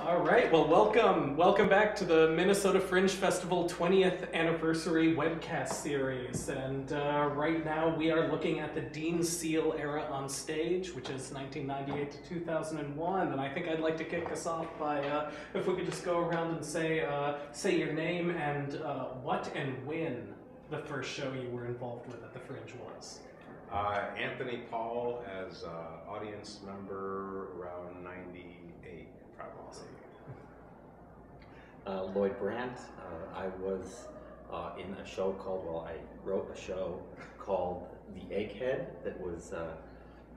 All right, well, welcome back to the Minnesota Fringe Festival 20th Anniversary Webcast Series. And right now we are looking at the Dean Seal era on stage, which is 1998 to 2001. And I think I'd like to kick us off by, if we could just go around and say your name and what and when the first show you were involved with at the Fringe was. Anthony Paul as audience member around 98, probably. Lloyd Brant. I was in a show called, I wrote a show called The Egghead that was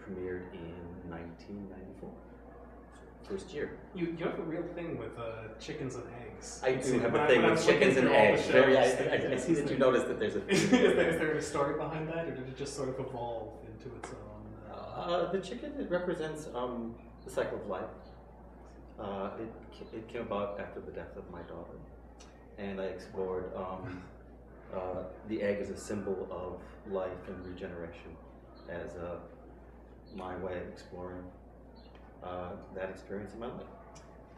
premiered in 1994. First year. You have a real thing with chickens and eggs. I do have a thing with chickens and eggs. I see that you noticed that there's a is there a story behind that, or did it just sort of evolve into its own? The chicken, it represents the cycle of life. It came about after the death of my daughter, and I explored the egg as a symbol of life and regeneration, as my way of exploring that experience in my life.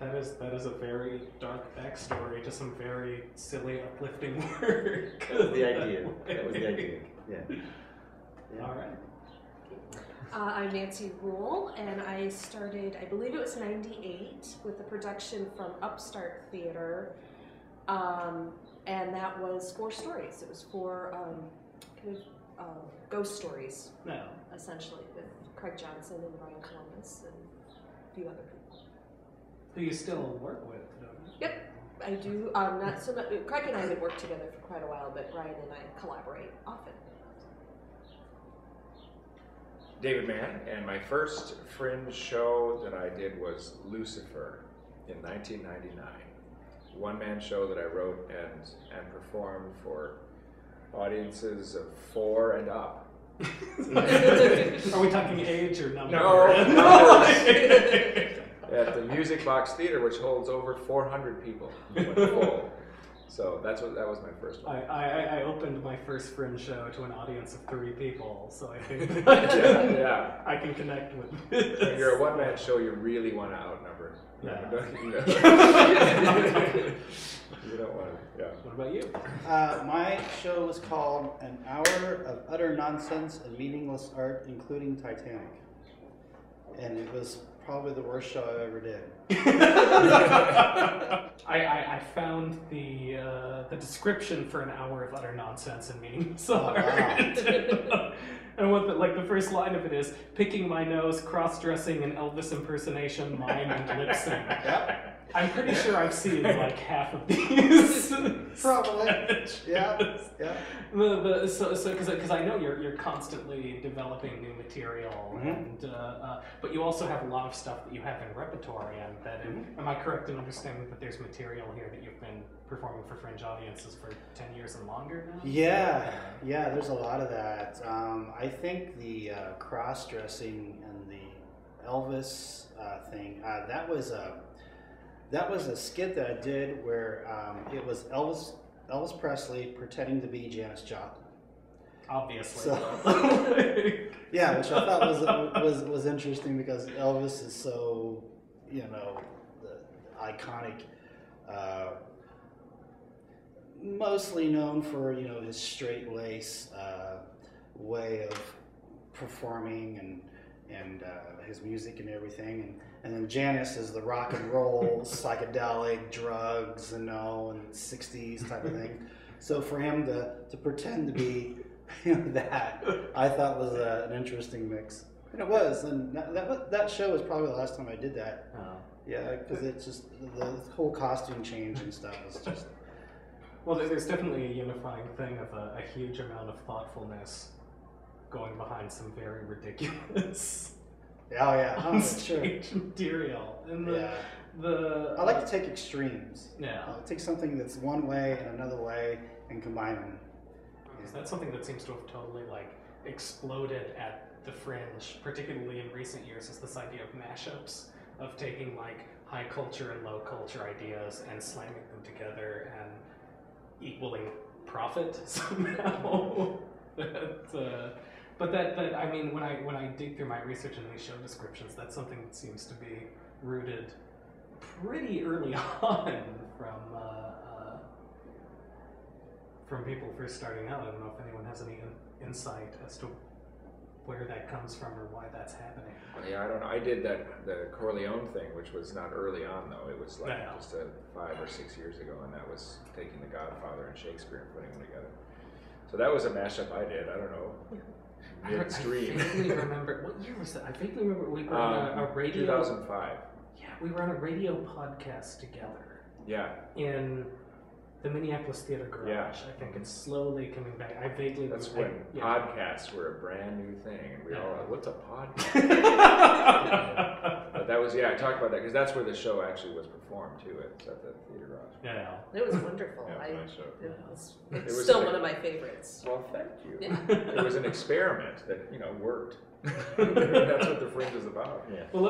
That is a very dark backstory to some very silly, uplifting work. That was the idea. That was the idea. Yeah. All right. I'm Nancy Ruyle, and I started, I believe it was 98, with a production from Upstart Theater, and that was 4 stories. It was 4 ghost stories, essentially, with Craig Johnson and Ryan Columbus and a few other people. Who you still work with, don't you? Yep, I do. Not so much. Craig and I had worked together for quite a while, but Ryan and I collaborate often. David Mann, and my first Fringe show that I did was Lucifer in 1999. One-man show that I wrote and performed for audiences of 4 and up. Are we talking age or number? No. At the Music Box Theater, which holds over 400 people when full. So that was my first one. I opened my first Fringe show to an audience of 3 people, so I think yeah. I can connect with this. If you're a one-man show, you really want to outnumber. Yeah. You don't want to. Yeah. What about you? My show was called An Hour of Utter Nonsense and Meaningless Art, Including Titanic. And it was probably the worst show I ever did. I found the description for An Hour of Utter Nonsense and Meaningless Art. Wow. And what the first line of it is, picking my nose, cross-dressing, and Elvis impersonation, mime, and lip sync. Yep. I'm pretty sure I've seen like half of these. Probably. Yeah. So because I know you're constantly developing new material, and but you also have a lot of stuff that you have in repertoire, and that am I correct in understanding that there's material here that you've been performing for Fringe audiences for 10 years and longer now? Yeah, there's a lot of that. I think the cross-dressing and the Elvis thing, that was a skit that I did where it was Elvis Presley pretending to be Janis Joplin. Obviously. So, yeah, which I thought was interesting because Elvis is so, the iconic, mostly known for his straight lace way of performing and his music and everything, and then Janis is the rock and roll, psychedelic, drugs, and 60s type of thing. So for him to pretend to be that, I thought was an interesting mix. And it was, and that show was probably the last time I did that. Yeah, because it's just the whole costume change and stuff was just. Well, there's definitely a unifying thing of a huge amount of thoughtfulness going behind some very ridiculous onstage material. And I like to take extremes. Yeah. I'll take something that's one way and another way and combine them. That's something that seems to have totally exploded at the Fringe, particularly in recent years, is this idea of mashups, of taking high culture and low culture ideas and slamming them together and equaling profit somehow. But I mean, when I dig through my research in these show descriptions, that's something that seems to be rooted pretty early on from people first starting out. I don't know if anyone has any insight as to where that comes from or why that's happening. Yeah, I don't know. I did the Corleone thing, which was not early on though. It was like just 5 or 6 years ago, and that was taking The Godfather and Shakespeare and putting them together. So that was a mashup I did. I don't know. Midstream. I vaguely remember, what year was that? I vaguely remember we were on a radio. 2005. Yeah, we were on a radio podcast together. Yeah. In the Minneapolis Theater Garage. Yeah. I think it's slowly coming back. I vaguely That's remember. when podcasts were a brand new thing, and we all like, what's a podcast? But that was, I talked about that because that's where the show actually was performed too. It's at the Theater Garage. Yeah. It was wonderful. Yeah, it was a nice show. It's It was still a- one of my favorites. Well, thank you. Yeah. It was an experiment that worked. That's what the Fringe is about. Yeah. Well,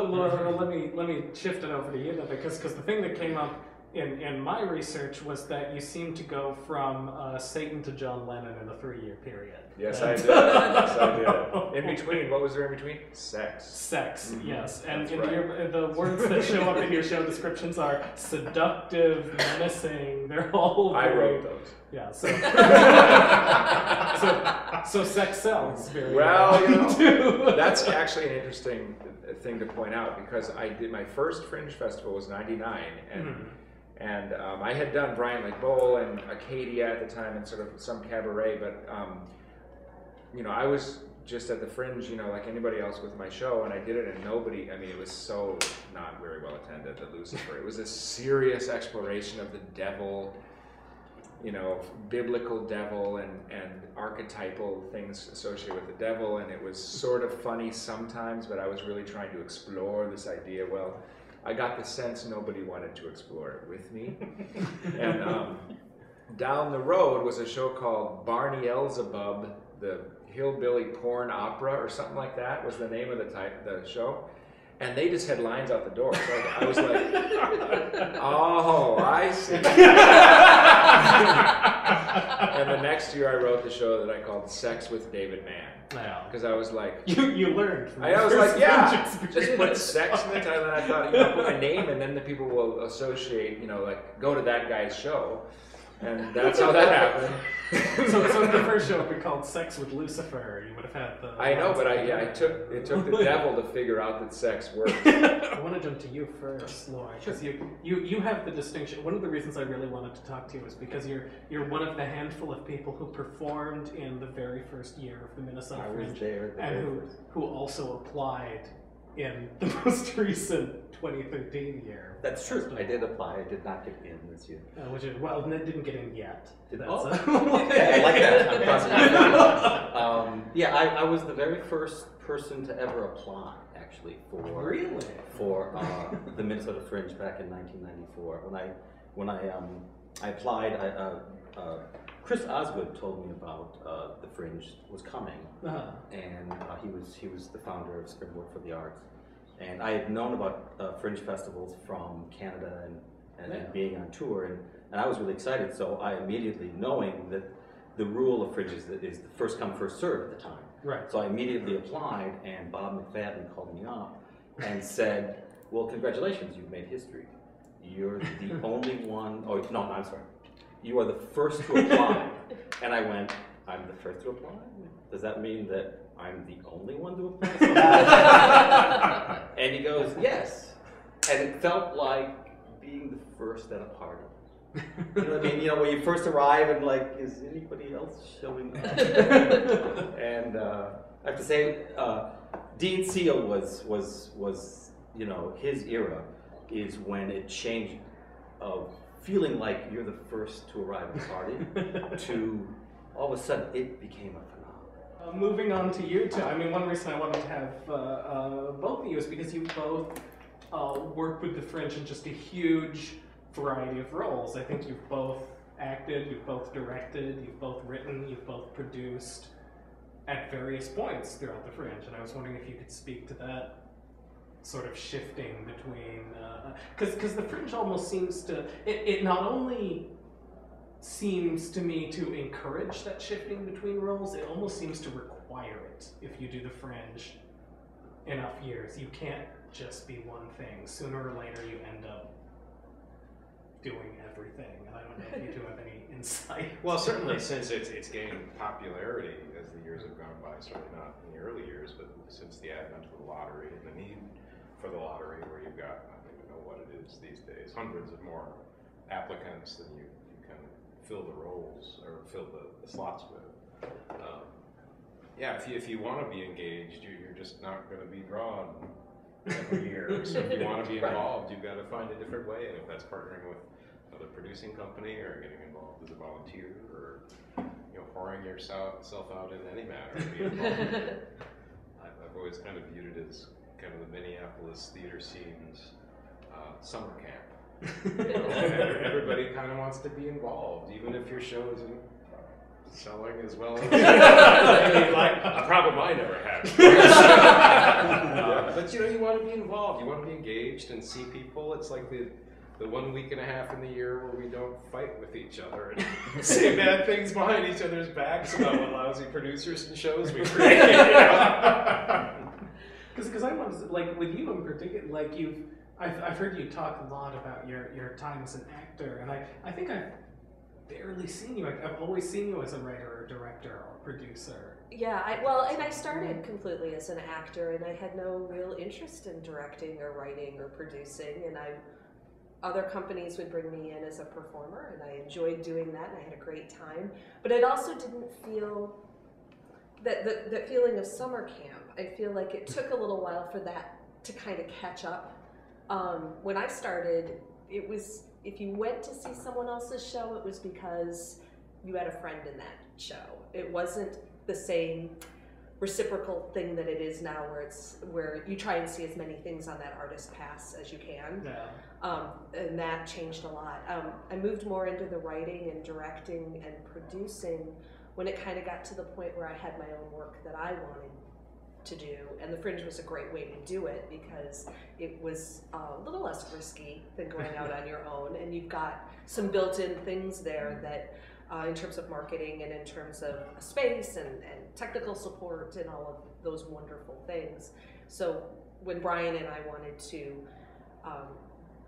let me shift it over to you then, because the thing that came up in my research was that you seem to go from Satan to John Lennon in a 3-year period. Yes, I did. Yes, I did. In between, what was there in between? Sex. Sex, yes. And That's in right. the words that show up in your show descriptions are seductive, menacing. They're all I very, wrote those. Yeah, so sex sells very Well, too. that's actually an interesting thing to point out because I did my first Fringe festival was '99, and I had done Bryant Lake Bowl and Acadia at the time and sort of some cabaret, but I was just at the Fringe, like anybody else with my show, and I did it and nobody, it was so not very well attended, the Lucifer. It was a serious exploration of the devil, biblical devil and archetypal things associated with the devil, and it was sort of funny sometimes, but I was really trying to explore this idea. Well, I got the sense nobody wanted to explore it with me. And down the road was a show called Barney Elzebub, the Hillbilly Porn Opera, or something like that was the name of the show. And they just had lines out the door. So I was like, oh, I see. And the next year I wrote the show that I called Sex with David Mann. Because I was like... You learned from I was your like, first yeah, Fringe just experience. put sex in the title. And I thought, put my name, and then the people will associate, go to that guy's show. And that's how that happened. So the first show would be called Sex with Lucifer. You would have had the... I know, but it took the devil to figure out that sex works. I want to jump to you first, Lloyd, because you have the distinction. One of the reasons I really wanted to talk to you is because you're one of the handful of people who performed in the very first year of the Minnesota Fringe, and who also applied in the most recent 2013 year. That's true. I did apply. I did not get in this year. Well, didn't get in yet. Yeah, I like that. I'm positive. I was the very first person to ever apply, actually, for the Minnesota Fringe back in 1994. When I applied, Chris Osgood told me about the Fringe was coming, and he was the founder of Springboard for the Arts. And I had known about Fringe festivals from Canada and being on tour, and I was really excited. So I immediately, knowing that the rule of Fringe is the first come, first serve at the time. Right. So I immediately applied, and Bob McFadden called me up and said, "Well, congratulations, you've made history. You're the only one. Oh no, I'm sorry. You are the first to apply." And I went, "I'm the first to apply? Does that mean that I'm the only one to apply?" And he goes, "Yes." And it felt like being the first at a party. You know what I mean? When you first arrive and is anybody else showing up? And I have to say, Dean Seal was his era is when it changed of feeling like you're the first to arrive at a party to all of a sudden it became a phenomenon. Moving on to you two, one reason I wanted to have both of you is because you both work with the Fringe in just a huge variety of roles. I think you've both acted, you've both directed, you've both written, you've both produced at various points throughout the Fringe, and I was wondering if you could speak to that sort of shifting between, because the Fringe almost seems to, it not only seems to me to encourage that shifting between roles, it almost seems to require it if you do the Fringe enough years, you can't just be one thing. Sooner or later, you end up doing everything. And I don't know if you do have any insight. Well, certainly since it's gained popularity as the years have gone by, certainly not in the early years, but since the advent of the lottery and the need for the lottery, where you've got, I don't even know what it is these days, hundreds of more applicants than you can fill the roles or fill the slots with. Yeah, if you want to be engaged, you're just not going to be drawn every year. So if you want to be involved, you've got to find a different way. And if that's partnering with another producing company or getting involved as a volunteer or pouring yourself out in any manner, be involved. I've always kind of viewed it as kind of the Minneapolis theater scene's summer camp. Everybody kind of wants to be involved, even if your show isn't selling as well as a problem I never had. But you want to be involved, you want to be engaged and see people. It's like the 1 week and a half in the year where we don't fight with each other and say bad things behind each other's backs about what lousy producers and shows we create. Because I want to, like, with you in particular, like I've heard you talk a lot about your time as an actor, and I think I've barely seen you. I've always seen you as a writer or director or producer. Yeah, and I started completely as an actor, and I had no real interest in directing or writing or producing, and other companies would bring me in as a performer, and I enjoyed doing that, and I had a great time. But it also didn't feel that feeling of summer camp. I feel like it took a little while for that to kind of catch up. When I started, it was, if you went to see someone else's show, it was because you had a friend in that show. It wasn't the same reciprocal thing that it is now, where you try and see as many things on that artist pass as you can. Yeah. And that changed a lot. I moved more into the writing and directing and producing when it kind of got to the point where I had my own work that I wanted to do, and the Fringe was a great way to do it because it was a little less risky than going out on your own, and you've got some built-in things there that in terms of marketing and in terms of space and technical support and all of those wonderful things. So when Brian and I wanted to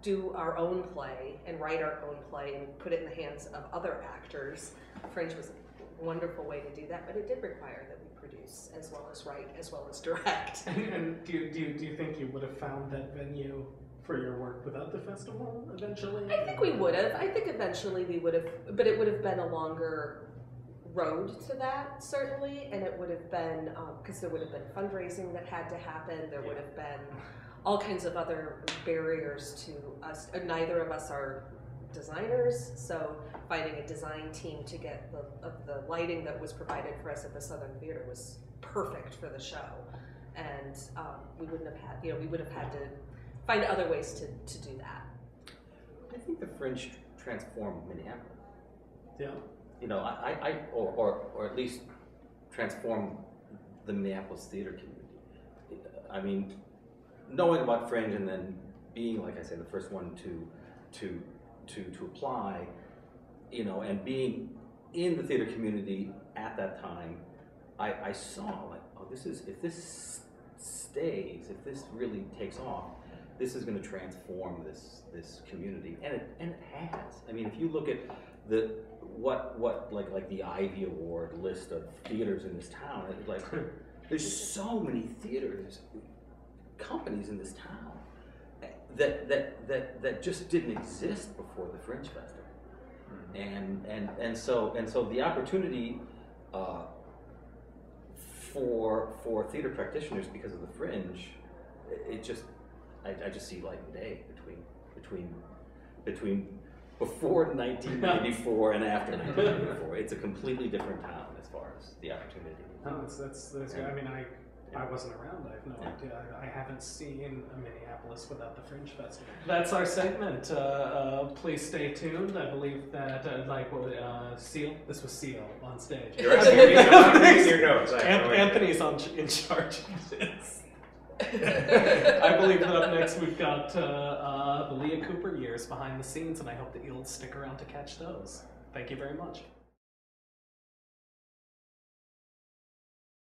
do our own play and write our own play and put it in the hands of other actors, Fringe was a wonderful way to do that, but it did require that we produce as well as write as well as direct. And do you think you would have found that venue for your work without the festival eventually? I think we would have. I think eventually we would have, but it would have been a longer road to that, certainly, and it would have been, because there would have been fundraising that had to happen, there would have been all kinds of other barriers to us. Neither of us are designers, so finding a design team to get the lighting that was provided for us at the Southern Theater was perfect for the show, and we wouldn't have had, we would have had to find other ways to do that. I think the Fringe transformed Minneapolis. Yeah. Or at least transformed the Minneapolis theater community. I mean, knowing about Fringe and then being, like I said, the first one to apply, and being in the theater community at that time, I saw like, oh, if this stays, if this really takes off, this is going to transform this community, and it has. I mean, if you look at like the Ivy Award list of theaters in this town, it's like there's so many theaters, companies in this town that just didn't exist before the Fringe Festival, and so the opportunity for theater practitioners because of the Fringe, I just see light and day between before 1994 and after 1994. It's a completely different town as far as the opportunity. No, that's I mean, I wasn't around. I have no idea. I haven't seen a Minneapolis without the Fringe Festival. That's our segment. Please stay tuned. I believe that Seal. This was Seal on stage. You're reading your notes. Anthony's in charge of this. I believe that up next we've got the Leah Cooper years behind the scenes, and I hope that you'll stick around to catch those. Thank you very much.